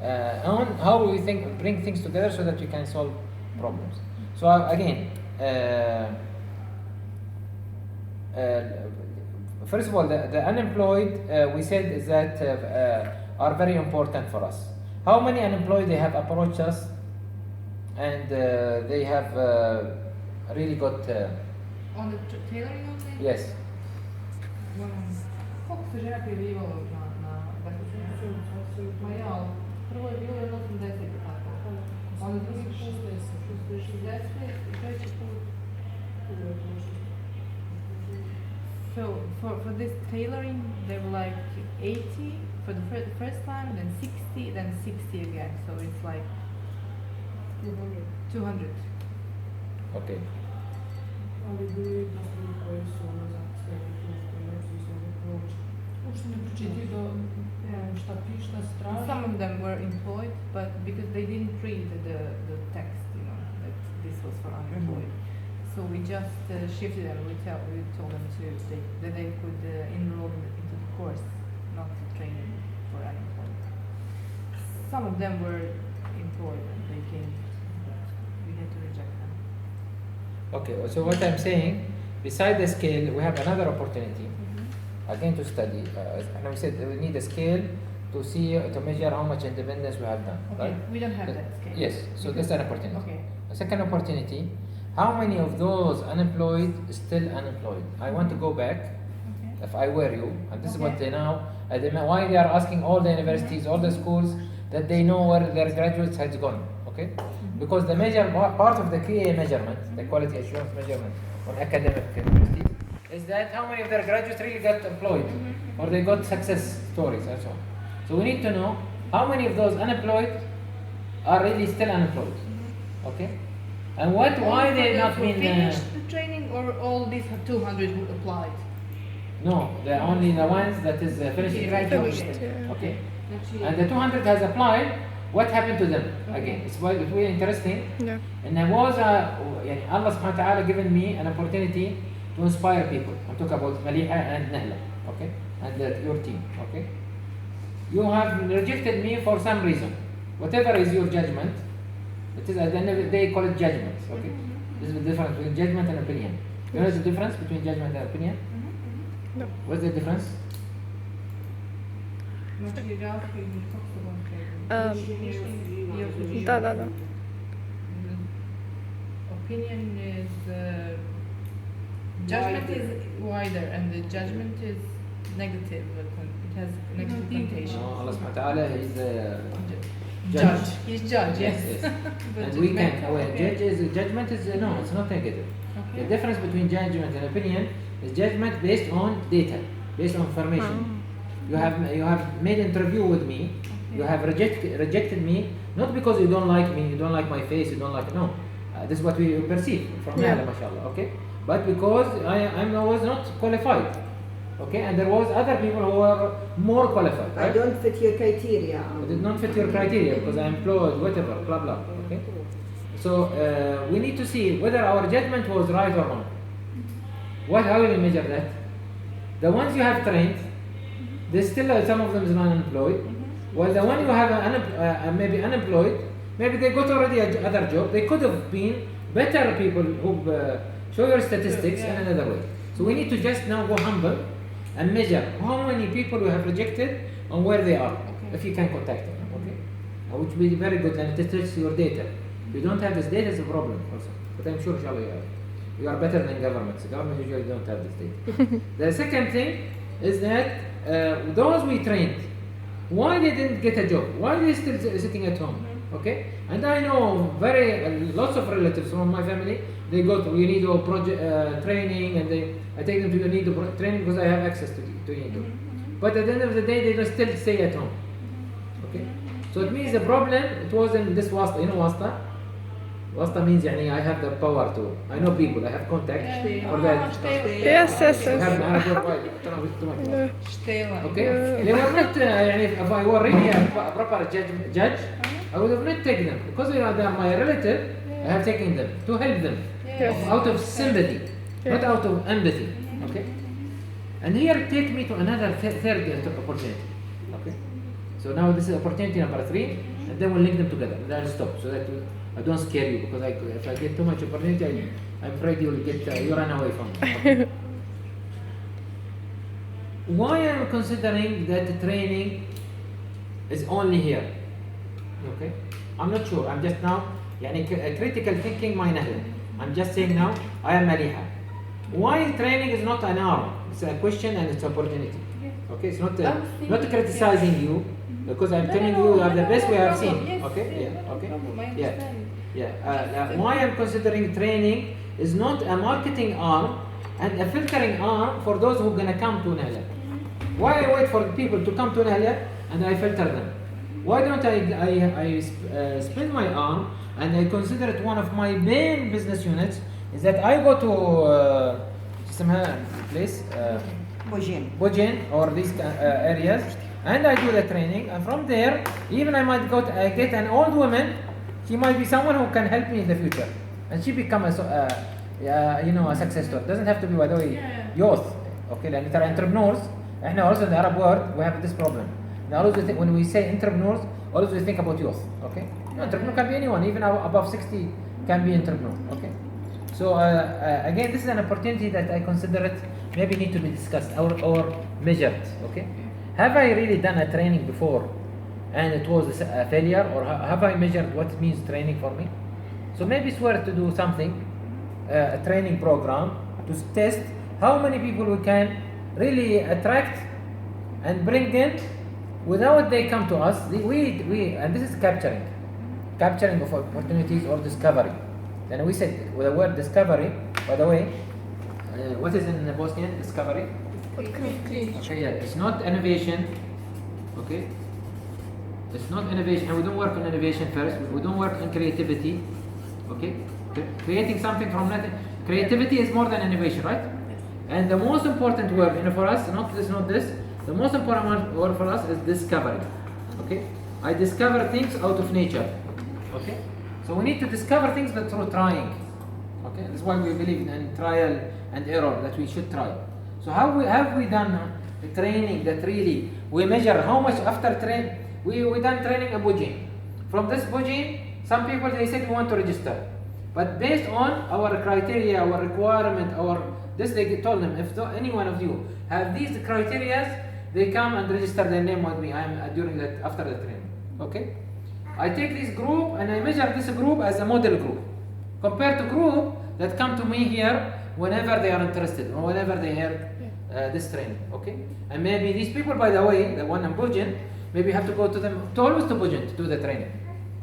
on how we bring things together so that we can solve problems. So again, first of all, the unemployed we said is that are very important for us. How many unemployed they have approached us and they have really got On the tailoring only? yes. Koliko se žena prijavljivalo na Ma ja, prvo je bilo 80 tako. Onda drugi put 60 i treći put. So for this tailoring there were like 80 for the first time, then 60, then 60 again. So it's like 200. Okay. Ali bili dosta koji su za sve uopšte ne pročitaju šta piše, šta se traži. Some of them were employed, but because they didn't read the text, you know, that this was for unemployed. So we just shifted them. We told them that they could enroll into the course, not the training for unemployed. Some of them were employed and they came, but we had to reject them. Okay, so what I'm saying, beside the scale, we have another opportunity again to study. And we said we need a scale to see, to measure how much independence we have done. Okay, right? we don't have that scale. Yes, so that's an opportunity. Okay. The second opportunity, how many of those unemployed still unemployed? I want to go back, Okay. if I were you, and this is what Okay. they now, why they are asking all the universities, all the schools, that they know where their graduates has gone, okay? Because the major part of the QA measurement, the quality assurance measurement on academic universities, is that how many of their graduates really got employed, or they got success stories and so on. So we need to know how many of those unemployed are really still unemployed, okay? And why they not who been finished the training, or all these 200 who applied? no, they're only the ones that is finishing graduation, okay? And the 200 has applied. What happened to them? Again, it's really interesting. Yeah. And there was Allah subhanahu wa ta'ala given me an opportunity to inspire people. I'm talking about Maliha and NIHLA, okay? And your team, okay? You have rejected me for some reason. Whatever is your judgment, it is at the end of the day call it judgment, okay? This is the difference between judgment and opinion. You know the difference between judgment and opinion? No. What's the difference? Da. Opinion is judgment is wider, and the judgment is negative. It has negative connotation. No, Allah subhanahu wa ta'ala is the Judge. He's judge. Yes. But And we can, judgment- judgment is, no, it's not negative. Okay. The difference between judgment and opinion is judgment based on data, based on information. You have made interview with me, you have rejected me, not because you don't like me, you don't like my face, you don't like, no. This is what we perceive from NIHLA, mashallah, okay? But because I was not qualified, okay? And there was other people who were more qualified, I right? don't fit your criteria. It did not fit your criteria because I'm employed, whatever, blah, blah, okay? So we need to see whether our judgment was right or wrong. How will we measure that? The ones you have trained, there's still some of them is unemployed. While the one you have maybe unemployed, maybe they got already other job. They could have been better people who show your statistics in another way. So we need to just now go humble and measure how many people we have rejected and where they are, if you can contact them, okay? Which will be very good and it tests your data. If you don't have this data, it's a problem also. But I'm sure, inshallah, you are better than governments. Governments usually don't have this data. The second thing is that those we trained, why they didn't get a job? Why they still sitting at home? Okay, and I know lots of relatives from my family. They go to UNIDO project training, and I take them to UNIDO training because I have access to UNIDO. But at the end of the day, they just still stay at home. Okay, so it means the problem it wasn't this wasta. You know wasta? Wasta means I have the power to. I know people. I have contacts. Or that. Yes. Okay. They were not. If I were really a proper judge, I would have not taken them because they are my relative. I have taken them to help them out of sympathy, not out of empathy. Okay. And here take me to another third opportunity. Okay. So now this is opportunity number 3, and then we'll link them together. And then I'll stop so that I don't scare you, because if I get too much opportunity, I'm afraid you'll you run away from me. Okay? Why am I considering that the training is only here? Okay, I'm not sure. I'm just now critical thinking my NIHLA. I'm just saying now I am Maliha. Why training is not an arm? It's a question and it's opportunity. Okay, it's not criticizing you, because I'm telling you you are the best we have seen. Yes, Okay, yeah, okay, problem, I yeah, understand. yeah. Why I'm considering training is not a marketing arm and a filtering arm for those who are gonna come to NIHLA. Why I wait for people to come to NIHLA and I filter them? Why don't I spend my arm and I consider it one of my main business units? Is that I go to place Buheji or these areas, and I do the training, and from there even I might get an old woman. She might be someone who can help me in the future, and she become a success story. Doesn't have to be, by the way, youth. Okay, لأن ترى entrepreneurs. احنا also in the Arab world we have this problem. Now when we say entrepreneurs, always we think about youth. Okay, entrepreneur can be anyone, even above 60 can be entrepreneur. Okay, so again, this is an opportunity that I consider it maybe need to be discussed or measured. Okay, have I really done a training before and it was a failure, or have I measured what it means training for me? So maybe it's worth to do something, a training program to test how many people we can really attract and bring in without they come to us. We and this is capturing of opportunities or discovery. Then we said with the word discovery, by the way, what is in Bosnian discovery? Okay, yeah, it's not innovation. Okay, it's not innovation, and we don't work on innovation first. We don't work on creativity. Okay, creating something from nothing. Creativity is more than innovation, right? And the most important word for us, not this. The most important word for us is discovery. Okay, I discover things out of nature. Okay, so we need to discover things but through trying. Okay, that's why we believe in trial and error, that we should try. So have we done a training that really we measure how much after train we done training a Buheji. From this Buheji, some people they said we want to register, but based on our criteria, our requirement, they told them if any one of you have these criteria, they come and register their name with me. I am after the training. Okay, I take this group and I measure this group as a model group compared to group that come to me here whenever they are interested or whenever they hear this training. Okay, and maybe these people, by the way, the one in Buheji, maybe have to go to them always to Buheji to do the training.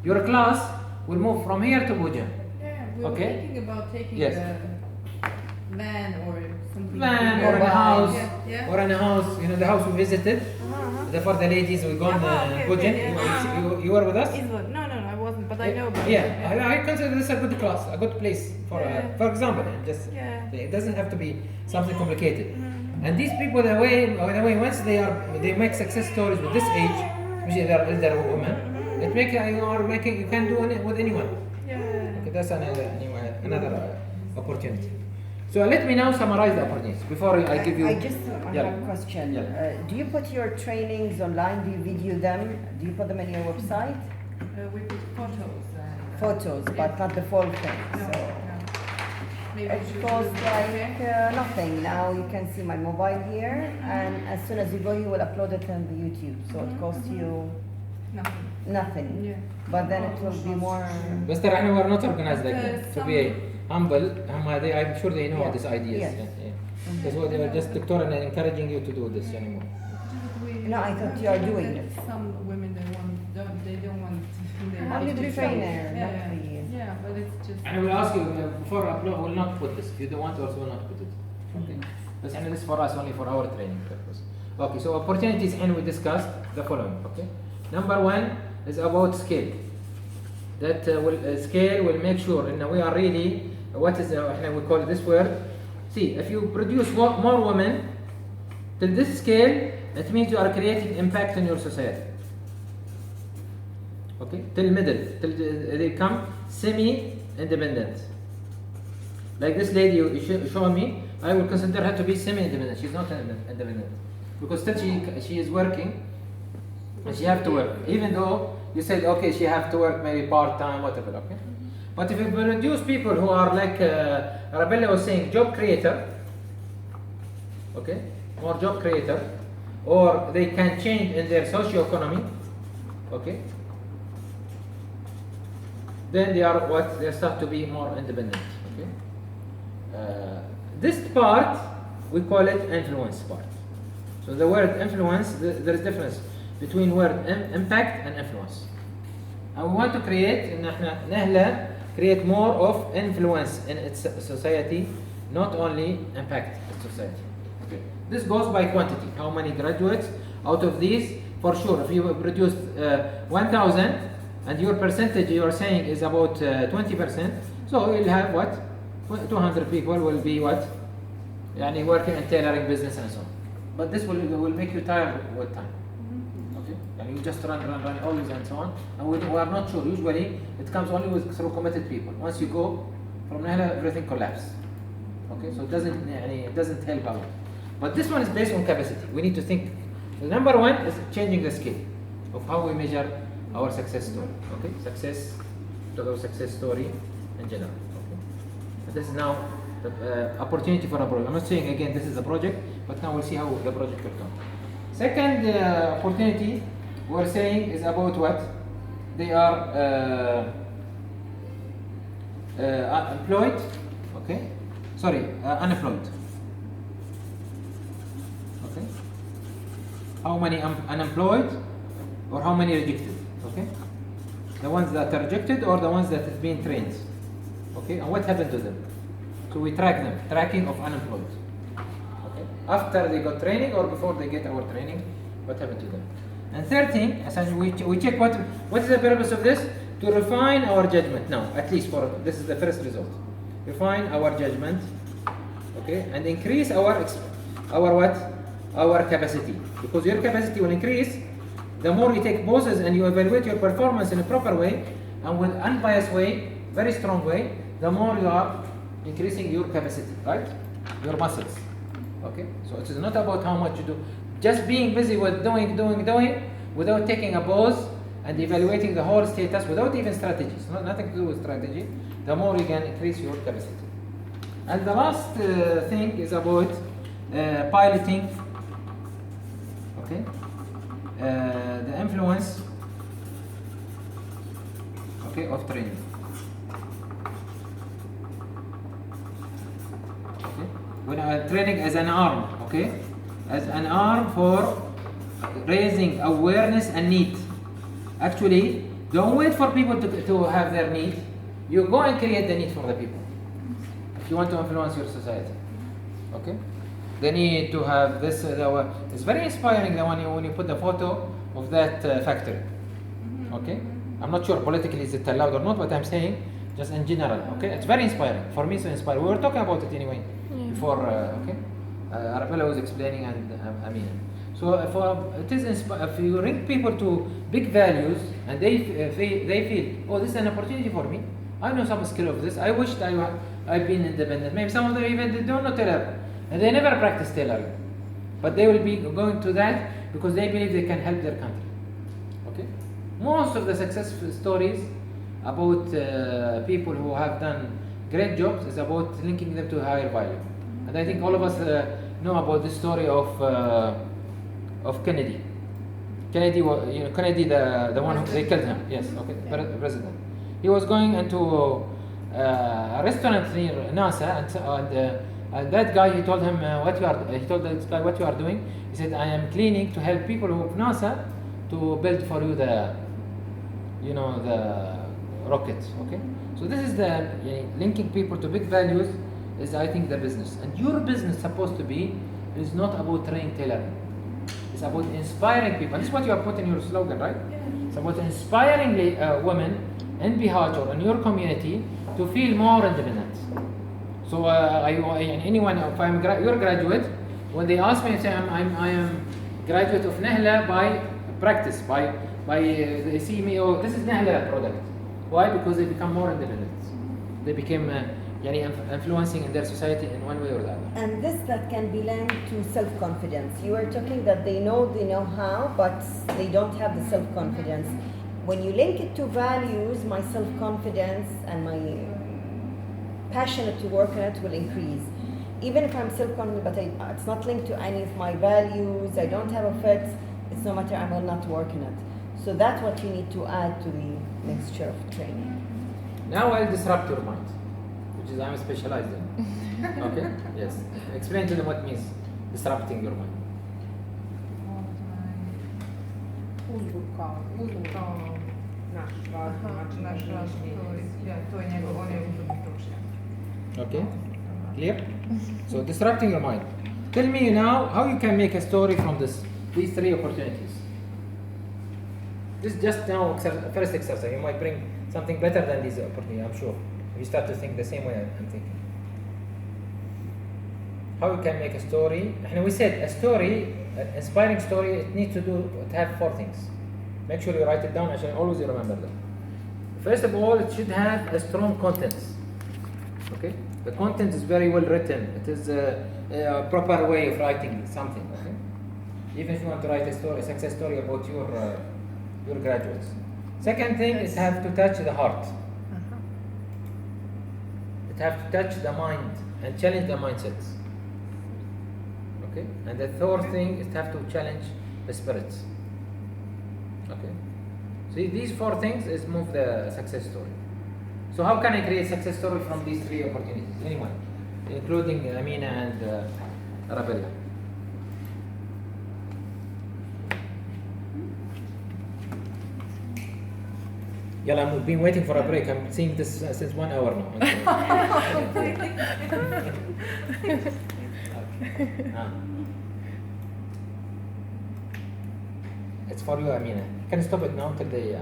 Your class will move from here to Buheji. Yeah, we were thinking about taking van or something. Van or in a house, yeah. or in a house. You know the house we visited. For the ladies, we gone Buheji. You were with us? No, I wasn't, but I know about it. Yeah, I consider this a good class, a good place for example. It doesn't have to be something complicated. And these people, the way once they make success stories with this age, which they're women, it you can do it with anyone. Okay, that's another opportunity. So let me now summarize the opportunities before I give you. I have a question. Do you put your trainings online? Do you video them? Do you put them on your website? We put photos. Photos, but not the full thing. No. Maybe It costs like nothing. Now you can see my mobile here, and as soon as you go, you will upload it on the YouTube. So it costs you nothing. Yeah. But then it will be more. بس ترى احنا we're not organized like that. To be humble, I'm sure they know these ideas. Yes. That's why they were just doctor and encouraging you to do this anymore. No, I thought you are doing it. Some women they don't want. Only the trainer, not me. Yeah, but it's just. And I will ask you before upload. Will not put this. If you don't want, also will not put it. Okay. But this for us only for our training purpose. Okay. So opportunities, and we discussed the following. Okay. Number 1 is about scale. That scale will make sure, and we are really what is we call this word. See, if you produce more women to this scale, it means you are creating impact in your society. Okay, till middle, till they come semi-independent. Like this lady you show me, I will consider her to be semi-independent. She's not independent because still she is working And she have to work, even though you said okay, she have to work maybe part time, whatever. Okay, but if you produce people who are like Arabella was saying, job creator, okay, more job creator, or they can change in their socio-economy, okay, then they are what? They start to be more independent, okay. This part, we call it influence part. So the word influence, there is difference between word impact and influence. And we want to create, in NIHLA, create more of influence in its society, not only impact its society. Okay. This goes by quantity. How many graduates out of these? For sure, if you produced 1,000 and your percentage you are saying is about 20%, so you'll have what? 200 people will be what? Yani working in tailoring business and so on. But this will make you tired with time. Okay? And you just run always and so on. And we are not sure. Usually it comes only through committed people. Once you go from NIHLA, everything collapses. Okay? So it doesn't help out. But this one is based on capacity. We need to think. The number one is changing the scale of how we measure our success story. Okay? Success story in general. Okay? And this is now the opportunity for a project. I'm not saying again this is a project, but now we'll see how the project will come. Second opportunity we're saying is about what? They are employed, okay? Sorry, unemployed. Okay? How many unemployed or how many rejected? Okay? The ones that are rejected or the ones that have been trained. Okay? And what happened to them? So we track them, tracking of unemployed. Okay? After they got training or before they get our training, what happened to them? And third thing, essentially we check what is the purpose of this? To refine our judgment. Now, at least for this is the first result. Refine our judgment, okay, and increase our what? Our capacity. Because your capacity will increase the more you take pauses and you evaluate your performance in a proper way and with unbiased way, very strong way, the more you are increasing your capacity, right? Your muscles. Okay? So it is not about how much you do. Just being busy with doing without taking a pause and evaluating the whole status without even strategies. Nothing to do with strategy. The more you can increase your capacity. And the last thing is about piloting. Okay? The influence, okay, of training. Okay? When training as an arm, okay, as an arm for raising awareness and need. Actually, don't wait for people to have their need. You go and create the need for the people. If you want to influence your society, okay. They need to have this. It's very inspiring. The one when you put the photo of that factory. Okay, I'm not sure politically is it allowed or not, but I'm saying just in general. Okay, it's very inspiring for me. So inspiring. We were talking about it anyway before. Okay, Arabella was explaining and Amina. So it is if you bring people to big values and they feel, oh, this is an opportunity for me. I know some skill of this. I wished I've been independent. Maybe some of them even they don't know tailor. And they never practice tailoring, but they will be going to that because they believe they can help their country. Okay, most of the success stories about people who have done great jobs is about linking them to higher value. And I think all of us know about the story of Kennedy. Kennedy, Kennedy, the one who they killed him. Yes, okay, president. He was going into a restaurant near NASA and that guy, he told him he told this guy what you are doing. He said, I am cleaning to help people of NASA to build for you the rocket. Okay, so this is the linking people to big values is I think the business. And your business supposed to be is not about training tailoring. It's about inspiring people. This is what you have put in your slogan, right? It's about inspiring women in Bihar or in your community to feel more independent. So anyone, if I'm your graduate, when they ask me, say I am graduate of NIHLA by practice, by they see me, oh, this is NIHLA product. Why? Because they become more independent. They became يعني influencing in their society in one way or the other. And this that can be linked to self-confidence. You were talking that they know how, but they don't have the self-confidence. When you link it to values, my self-confidence and my passionate to work on it will increase. Even if I'm self-confident, but it's not linked to any of my values, I don't have a fit, it's no matter, I will not work on it. So that's what you need to add to the mixture of training. Now I'll disrupt your mind, which is I'm specialized in. Okay? Yes. Explain to them what means disrupting your mind. Uzburkao naš razum, znači Naš razum, to je njegov, on je uzorni stručnjak. Okay? Clear? So disrupting your mind. Tell me now how you can make a story from these three opportunities. This is just now first exercise. You might bring something better than these opportunities, I'm sure. If you start to think the same way I'm thinking. How you can make a story? And we said a story, an inspiring story, it needs to have four things. Make sure you write it down. I shall always remember them. First of all, it should have a strong content. Okay? The content is very well written. It is a proper way of writing something. Okay? Even if you want to write a story, a success story about your graduates. Second thing is have to touch the heart. It have to touch the mind and challenge the mindsets. Okay? And the third thing is have to challenge the spirits. Okay? So these four things is move the success story. So how can I create success story from these three opportunities? Anyone, including Amina and Arabella. Yalla, I've been waiting for a break. I'm seeing this since 1 hour now. It's for you, Amina. You can stop it now till they